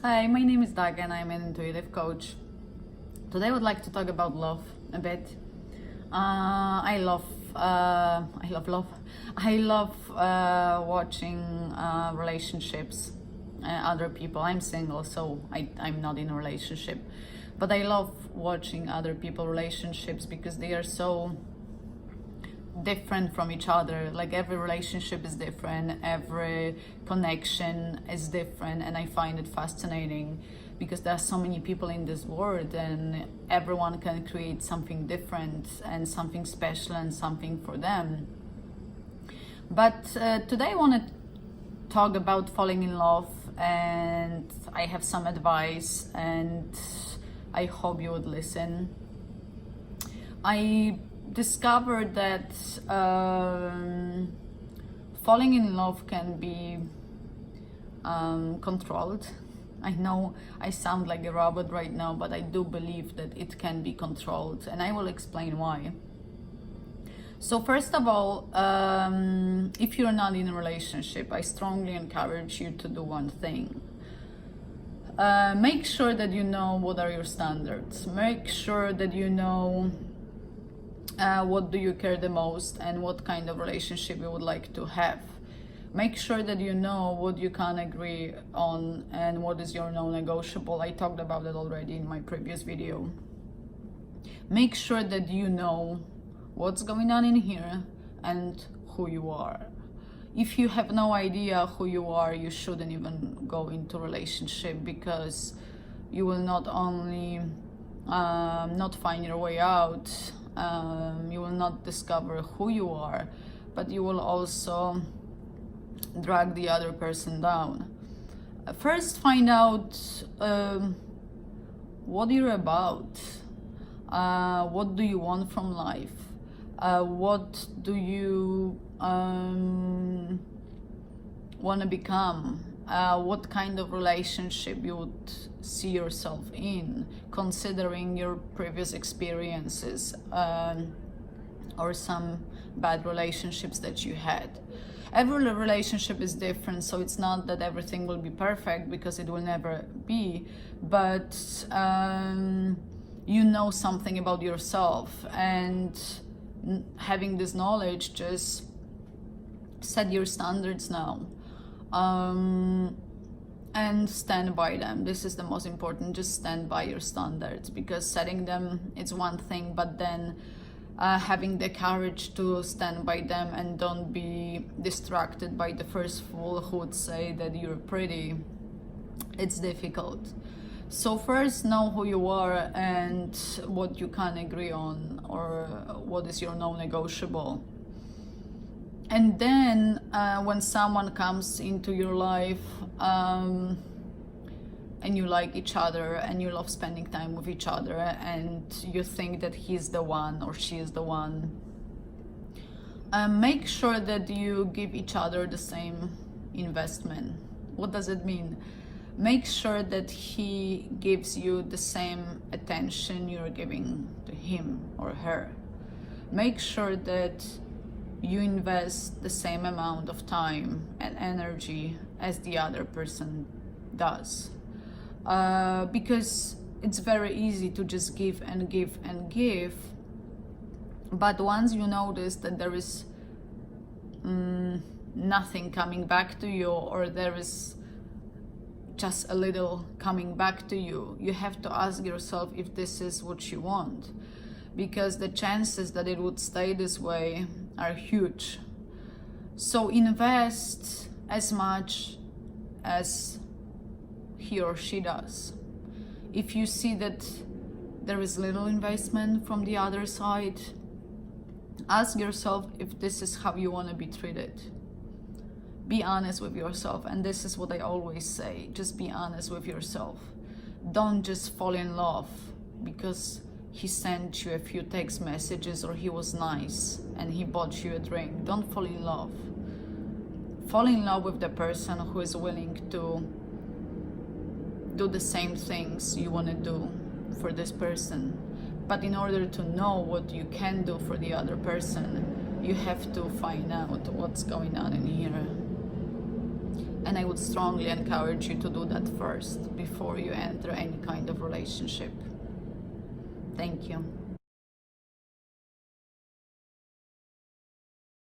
Hi, my name is Daga and I'm an intuitive coach. Today I would like to talk about love a bit. I love love. I love watching relationships, other people. I'm single, so I'm not in a relationship. But I love watching other people relationships because they are so different from each other. Like every relationship is different, every connection is different, and I find it fascinating because there are so many people in this world and everyone can create something different and something special and something for them. But today I want to talk about falling in love, and I have some advice and I hope you would listen. I discovered that falling in love can be controlled. I know I sound like a robot right now, but I do believe that it can be controlled, and I will explain why. So first of all, if you're not in a relationship, I strongly encourage you to do one thing. Make sure that you know what are your standards. Make sure that you know what do you care the most and what kind of relationship you would like to have. Make sure that you know what you can agree on and what is your non-negotiable. I talked about it already in my previous video. Make sure that you know what's going on in here and who you are. If you have no idea who you are, you shouldn't even go into a relationship, because you will not only not find your way out, you will not discover who you are, but you will also drag the other person down. First, find out what you're about. What do you want from life? What do you want to become? What kind of relationship you would see yourself in, considering your previous experiences or some bad relationships that you had. Every relationship is different, so it's not that everything will be perfect, because it will never be, but you know something about yourself, and having this knowledge, just set your standards now. And stand by them. This is the most important. Just stand by your standards, because setting them is one thing, but then having the courage to stand by them and don't be distracted by the first fool who would say that you're pretty, it's difficult. So first, know who you are and what you can agree on, or what is your non-negotiable. And then when someone comes into your life and you like each other and you love spending time with each other and you think that he's the one or she is the one, make sure that you give each other the same investment. What does it mean? Make sure that he gives you the same attention you're giving to him or her. Make sure that you invest the same amount of time and energy as the other person does. Because it's very easy to just give and give and give, but once you notice that there is nothing coming back to you, or there is just a little coming back to you, you have to ask yourself if this is what you want, because the chances that it would stay this way are huge. So invest as much as he or she does. If you see that there is little investment from the other side, ask yourself if this is how you want to be treated. Be honest with yourself, and this is what I always say, just be honest with yourself. Don't just fall in love because he sent you a few text messages or he was nice and he bought you a drink. Don't fall in love. Fall in love with the person who is willing to do the same things you want to do for this person. But in order to know what you can do for the other person, you have to find out what's going on in here. And I would strongly encourage you to do that first before you enter any kind of relationship. Thank you.